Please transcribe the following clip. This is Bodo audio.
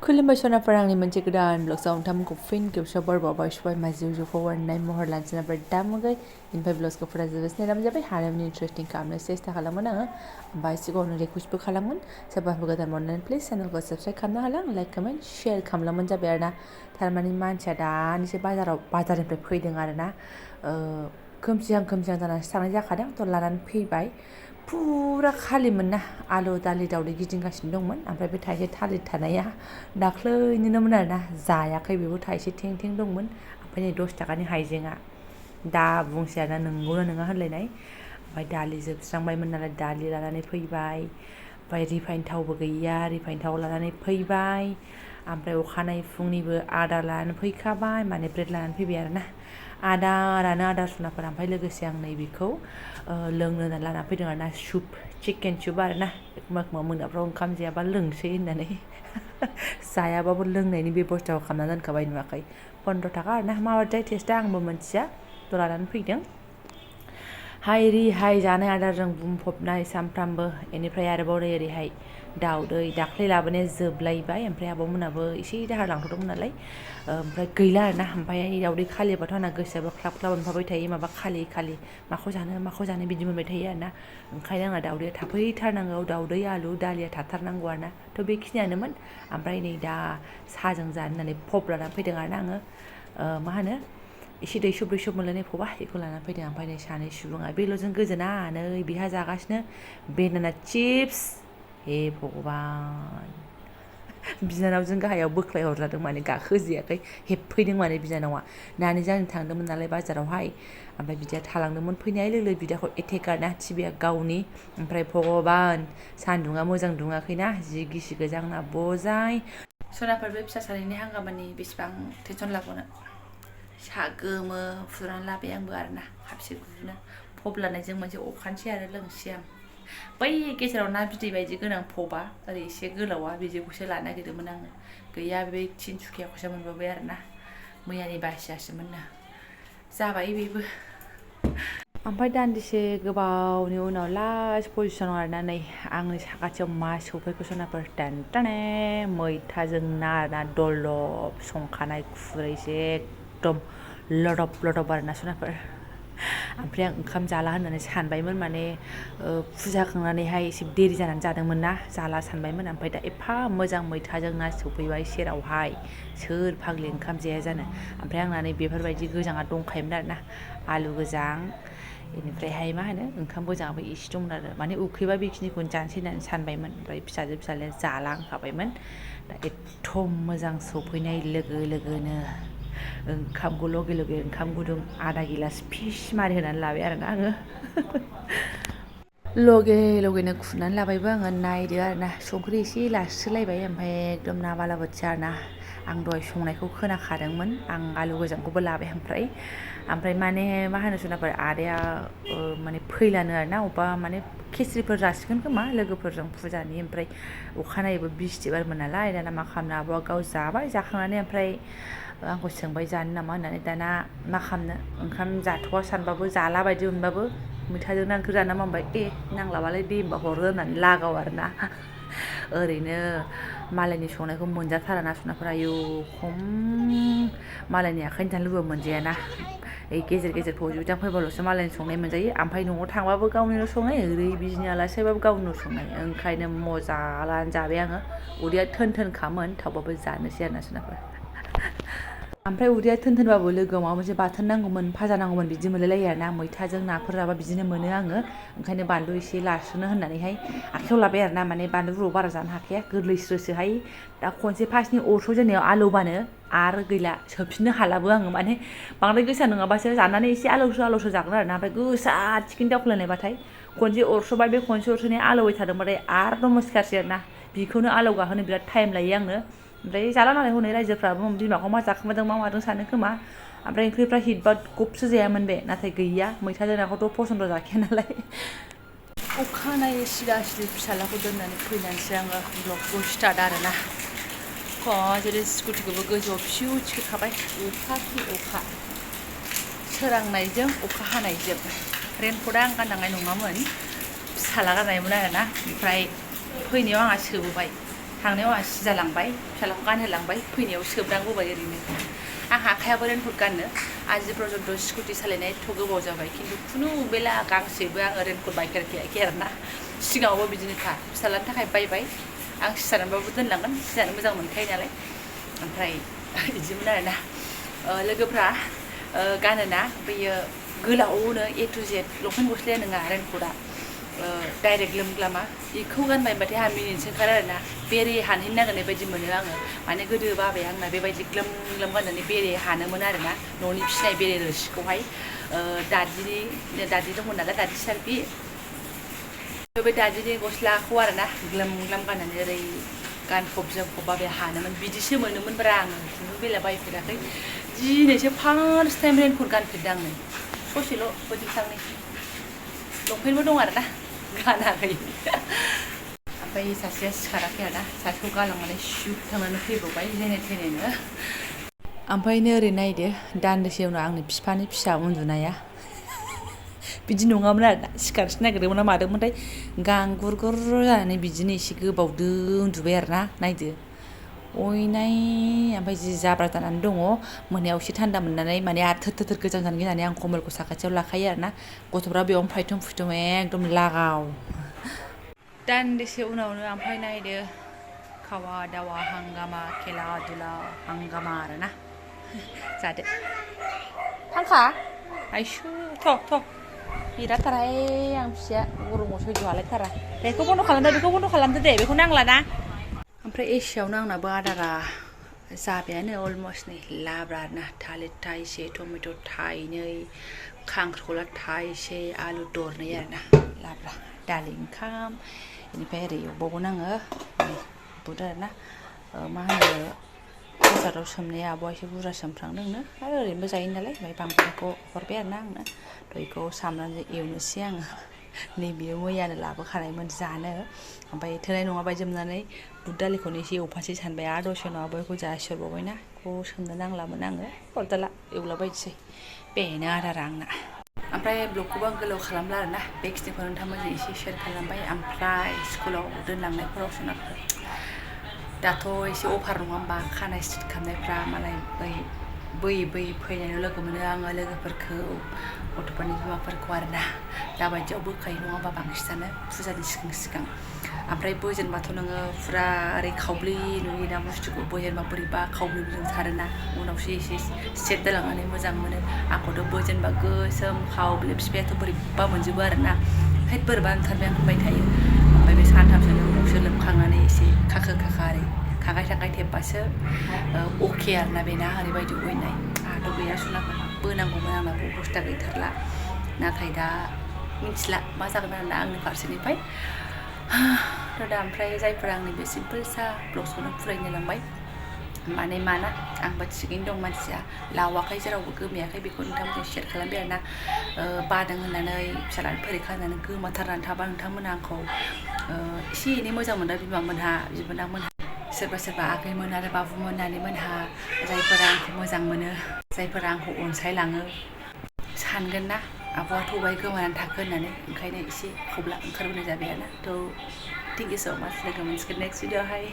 खुलुमबाय सनाफोर आंनि मोनसे गोदान ब्लग्सआव नोंथांमोनखौ फिन खेबसेयाव बरबावबाय सबाय माजिव जिउ फवारनाय महर लानसिनाफोर दामुगै इनफाय ब्लग्सखौ फुरा जोबोद नायलाम जाबाय हारिमुनि इन्टारेस्टिं खालामनो सेस्था खालामोन आङो ओमफ्राय सिगाङावनो रिकुवेस्टबो खालामोन सोरबाफोर गोदान मोननानै प्लिज चेनेलखौ साबस्क्राइब खालामनो हालां लाइक कमेन्ट शेयार खालामलांबानो जाबाय आरोना थारमाने मानसिया दानिसो बाजारनिफ्राय फैदों आरोना खोमसिहां जानानैसो थांनाय जाखादों थ' लानानै फैबाय फुरा खालिमोन ना आलु दालि दावदै गिदिंगासिनो दंमोन ओमफ्राय बे थाइसे थालिर थानाया दाख्लैनिनोमोन आरोना जायाखै बेबो थाइसे थें दंमोन ओमफ्राय नै 10 थाखानि हाइजेंआ दा बुंसै आरोना नंगौना नङा होनलायनाय ओमफ्राय दालि जोबस्रांबायमोन नालाय दालि लानानै फैबाय ओमफ्राय रिफाइन थावबो गैया रिफाइन थाव लानानै फैबाय ओमफ्राय अखानायै फुंनिबो आदार लानानै फैखाबाय माने ब्रेड लानानै फैबाय आरोना आदार सुनाफोर ओमफ्राय लोगोसे आं नैबेखौ लोंनो होननानै लाना फैदों आरोना सुप चिकेन सुप आरोना एखमबा मोनाफ्राव ओंखाम जायाबा लोंसै होननानै जायाबाबो लोंनायनि बेबस्थाखौ खालामना दोनखाबाय नुवाखै 15 थाखा आरोना माबायदि टेस्टआ आंबो मोनथिया थ' लानानै फैदों हाय जानाय आदारजों बुंफबनाय सामफ्रामबो बेनिफ्राय आरोबाव ओरैहाय दावदै दाख्लै लाबोनाया जोबलायबाय ओमफ्राय आब'मोनाबो एसे दाहार लांथ'दोंमोन नालाय ओमफ्राय गैला आरोना ओमफ्राय दावदै खालिबाथ' आंना गोसोआबो ख्लाब मोनफाबाय थायो माबा खालि माखौ जानो बिदि मोनबाय थायो आरोना ओंखायनो आंना दावदैया थाफैथारनांगौ दावदै आलु दालिया थाथारनांगौ आरोना थ' बेखिनियानोमोन ओमफ्राय नै दा साहाजों जानो होननानै पप लानानै फैदों आरोना आङो मा होनो एसे दैसब मोनलायनाय पबा बेखौ लानानै फैदों ओमफ्राय नै सानै सुबुङा बेल'जों गोजोना नै बिहा जागासिनो बेनाना चिप्स हे भगबान बिनानावजों गाहायाव बोख्लाय हरजादों माने गाखोजायाखै हेबफैदों माने बिनानावा नानिजों आं थांदोंमोन नालाय बाजारावहाय ओमफ्राय बिदाया थालांदोंमोन फैनाय लोगो बिदाखौ एटेक आरोना टिभिया गावनि ओमफ्राय भगबान सान्दुङा मोजां दुङाखैना जि गिसि गोजांना बजाय सनाफोर बे फिसा सानैनि हांगामानि बेसेबां टेनसन लाबावनो सा गोमो फुदुंनानै लाबाय आंबो आरोना खाबसे गुनो पप लानायजों मोनसे अखानोसै आरो लोंसै आं बै गेजेराव ना बिदै बायदि गोनां पबा ओरै एसे गोलावा बिदिखौसो लानो नागिरदोंमोन आङो गैया बे तिनसुकियाखौसो मोनबोबाय आरोना मैयानि बासियासोमोननो जाबाय बेबो ओमफ्राय दान्दिसे गोबावनि उनाव लास्ट पजिसनाव आरोना नै आंनि साखाथियाव मा सौफैखो सनाफोर टेनटाने मैथाजों ना आरोना दलब संखानाय खुरैसे एकदम लदब आरोना सनाफोर ओमफ्राय आं ओंखाम जाला होननानै सानबायमोन माने फुजा खांनानैहाय एसे देरि जानानै जादोंमोन ना जाला सानबायमोन ओमफ्राय दा एफा मोजां मैथाजों ना सौफैबाय सेरावहाय सोर फाग्लि ओंखाम जाया जानो ओमफ्राय आंना नै बेफोरबायदि गोजाङा दंखायोमोन आरोना आलु गोजां बेनिफ्रायहाय मा होनो ओंखाम गोजाङाबो एसे दंमोन आरो माने उखैबा बेखिनिखौनो जानोसै होननानै सानबायमोन ओमफ्राय फिसालाया जालांखाबायमोन दा एथ' मोजां सौफैनाय लोगोनो ओंखामखौ लगे ओंखाम गुदुं आधा गिलास फिस मारि होनानै लाबाय आरोना आङो लगेनो खुरनानै लाबायबो आङो नायदो आरोना संख्रि एसे लास्रोलायबाय ओमफ्राय एकदम ना बालाबोथिया आरोना आं दहाय संनायखौ खोनाखादोंमोन आं आलु गोजांखौबो लाबाय ओमफ्राय माने मा होनो सोरनाफोर आदाया माने फैलानो आरोना अबेबा माने खिस्रिफोर जासिगोन खोमा लोगोफोरजों फुजानि ओमफ्राय अखानायैबो बिस्थिबारमोन नालाय दाना मा खालामनो आब'आ गाव जाबाय जाखांनानै ओमफ्राय आंखौ सोंबाय जानो नामा होननानै दाना मा खालामनो ओंखाम जाथ'वा सानबाबो जाला बायदि मोनबाबो मैथाजों ना ओंख्रि जानो मोनबाय नांलाबालाय दे होमबा हरो होननानै लागाव आरोना ओरैनो मालायनि संनायखौ मोनजाथाराना सनाफोरा आयौ खम मालायनि आखाइनि जानो लुबैबा मोनजायाना गेजेर फौजिदां फैबाल'सो मालायनि संनाय मोनजायो ओमफ्राय न'आव थांबाबो गावनिल' संनाय ओरै बिदिनि आलासि फैबाबो गावनिल' संनाय ओंखायनो मजा लानानै जाबाय आङो उदैया थोन खामोन थावबाबो जानोसै आरोना सोनाफोर ओमफ्राय उदैया थोनबाबो लोगोआव माबा मोनसे बाथोन नांगौमोन भाजा नांगौमोन बिदि मोनलायलायो आरोना मैथाजों नाफोर जाबा बिदिनो मोनो आङो ओंखायनो बानलु एसे लास्रोनो होननानैहाय आखाइयाव लाबाय आरोना माने बानलु रुआव बारा जानो हाखाया गोरलैस्रोसोहाय दा खनसे फार्स्टनि अरस'जेननायाव आलौबानो आरो गैला सोफिननो हालाबो आङो माने बांद्राय गोसा नङाबासो जानानै एसे आलौसो जागोन आरोना ओमफ्य गोसा थिखिनि दावखोलायनायबाथाय खनसे अरस'बाय बे खनसे अरस'नाया आलौबाय थादोंबाथाय आरो नमस्कारसै आरोना बेखौनो आलौगाहोनो बिराद टाइम लायो आंनो ओमफ्राय जाला नालाय हनै रायजोफ्राबो बिमाखौ मा जाखोमादों मा मादों सानो खोमा ओमफ्राय ओंख्रिफ्रा हिटबा गबसो जायामोन बे नाथाय गैया मैथाजों नाखौथ' फसन्द जाखाया नालाय अखानायै सिदा फिसालाखौ दोननानै फैनानैसो आङो ब्लगखौ स्टार्ट आरोना जेरै स्कुटिखौबो गोजौआव फिउ थिखोखाबाय अखा सोरांनायजों अखा हानायजों रेनकटआ आं गाननांनाय नङामोन फिसाला गाननायमोन आरोना ओमफ्राय फैनायाव आंहा सोबोबाय थांनायाव आंहा सिजा लांबाय फिसालाखौ गानहोलांबाय फैनायाव सोबनांबोबाय ओरैनो आंहा आखायाबो रेनकट गाननो आजि पर्यन्त स्कुटि सालायनाय एथ' गोबाव जाबाय खिन्थु खुनु बेला गांसेबो आङो रेनकट बायफेराखै आरोना सिगाङावबो बिदिनोखा फिसालानि थाखाय बायबाय आं सिजानानैबाबो दोनलांगोन सिजानो मोजां मोनखायो नालाय ओमफ्राय बिदिमोन आरोना लोगोफ्रा गानोना बैयो गोलावनो A to Z लंपेन्ट गस्लाया नङा रेनकटआ डाइरेक्ट लोमग्लामा बेखौ गानबायबाथाय आंहा मिनिनोसो ओंखारो आरोना बेरे हानहैनो नागिरनाय बायदि मोनो आङो माने गोदो बाबाया आंना बेबायदि ग्लोम ग्लोम गाननानै बेरे हानोमोन आरोना न'नि फिसिनाय बेरे रोसिखौहाय दादि दंमोन नालाय दादि सारबि बे दादिनि गस्लाखौ आरोना ग्लोम ग्लोम गाननानै ओरै गानफब जोमफब बाबाया हानोमोन बिदिसो मोनोमोनब्रा आङो खुनु बेला बायफेराखै दिनैसो फार्स्ट टाइम रेनकट गानफेरदों आङो ससेल' बोथिंसांनि लंपेन्टबो दं आरोना गानाखै ओमफ्राय सासेया सिखाराखै आरोना सासेखौ गालांनानै सिुब थांनानै फैबावबाय जेने थेनेनो ओमफ्रायनो ओरै नायदो दान्दिसे उनाव आंनि बिफानि फिसा उन्दुनाया बिदि नङामोन आरोना सिखारनोसो नागिरदोंमोन ना मादोंमोनथाय गांगुरगुर जानानै बिदिनो एसे गोबावदो उन्दुबाय आरोना नायदो अयनाय ओमफ्राय जि जाब्रा जानानै दङ मोनायाव एसे थान्दा मोननानै माने आरो थोर गोजां जानो गिनानै आं कम्बलखौ साखाथियाव लाखायो आरोना गथ'फ्रा बेयावनो फायथुम फुथुम एकदम लागाव दान्दिसे उनावनो ओमफ्राय नायदो खावा दावा हांगामा खेला दुला हांगामा आरोना जादो फांखा आइसु थ' बिरादथारहाय आं फिसाया गरमाव सैज' हालायथारा बेखौ बन्द' खालामदो दे बेखौ नांला ना ओमफ्राय एसेयावनो आंनाबो आदारा जाबायानो अलमस्ट नै लाब्रा आरोना थालिर थाइसे टमेट' थाइनै खांख्रिखला थाइसे आलु दरनै आरोना लाब्रा दालि ओंखाम बेनिफ्राय ओरै एवबावगोन आङो बुद आरोना मा होनो कुकाराव सोमनाया आब'आ एसे बुरजा सोमफ्रांदोंनो आरो ओरैनोबो जायो नालाय ओमफ्राय बांद्रायखौ हरबाय आरोना आंनो बेखौ सामनानै एवनोसै आङो नैबेयो मैयानो लाबोखानायमोन जानो ओमफ्राय थोनाय नङा बायदि मोननानै बुद दालिखौनो एसे एवफासै सानबाय आरो दसे उनाव आब'खौ जासिहरबावबायना बेखौ सोमनो नांलामोन आङो हरदाला एवलाबायदिसै बेनो आदारा आंना ओमफ्राय ब्लगखौबो आं गोलाव खालामला आरोना बेखिनिखौ नोंथांमोनजों एसे शेयार खालामबाय ओमफ्राय स्कुलाव दोनलांनायफोराव सोनारखौ दाथ' एसे अफार नङा होमबा खानाय स्ट्रिट खालामनायफ्रा मालाय बै फैनायाव लोगो मोनो आङो लोगोफोरखौ गथ'फोरनि बिमाफोरखौ आरोना दाबायदियाव बोखायो नङा होमबा बांसिनानो फुजानि सिगां ओमफ्राय बोजेनबाथ' नोङो फुरा ओरै खावब्लि नुयोना बुस्थुखौ बोजेनबा बोरैबा खावब्लिजोंथारोना उनावसो एसे सेट जालांनानै मोजां मोनो आंखौथ' बोजेनबा गोसोम खावब्लि बिफायाथ' बोरैबा मोनजोबो आरोना हैद बोरैबा ओंखारबाय आं होनबाय थायो ओमफ्राय बे सानथामसोनि उनावसो लोबखांनानै एसे खाखो ओरै खांखाय थेबबासो अके आरोना बेना ओरैबायदि अयनाय आंहाथ' गैया सुनाखौ बोनांगौमोन आंनाबो अबस्था गैथारला नाथाय दा मिथिला मा जागोन आरोना आंनि फारसेनिफ्राय दा ओमफ्राय जायफोरा आंनि बे सिम्पोल सा ब्लग्सखौनो फरायनो लांबाय माना आंबो थिगैनो दं मानसिया लावाखै जेरावबो गोमायाखै बेखौ नोंथांमोनजों शेयार खालामबाय आरोना बादों होननानै फिसालानि फरिखा होननानै गोमाथारनानै थाबा नोंथांमोना आंखौ एसे एनै मोजां मोनदों बिमामोनहा बिबोनांमोनहा सोरबा आगैमोन आरो बाबुमोन नानिमोनहा जायफोरा आंखौ मोजां मोनो जायफोरा आंखौ अनसायलाङो सानगोन ना आब'आथ' अबाय गोमानानै थाखो होननानै ओंखायनो एसे खब्ला ओंखारबोनाय जाबाय आरोना थ' थेंक इउ स' माच लोगो मोनसिगोन नेक्स्ट भिडिअ'आवहाय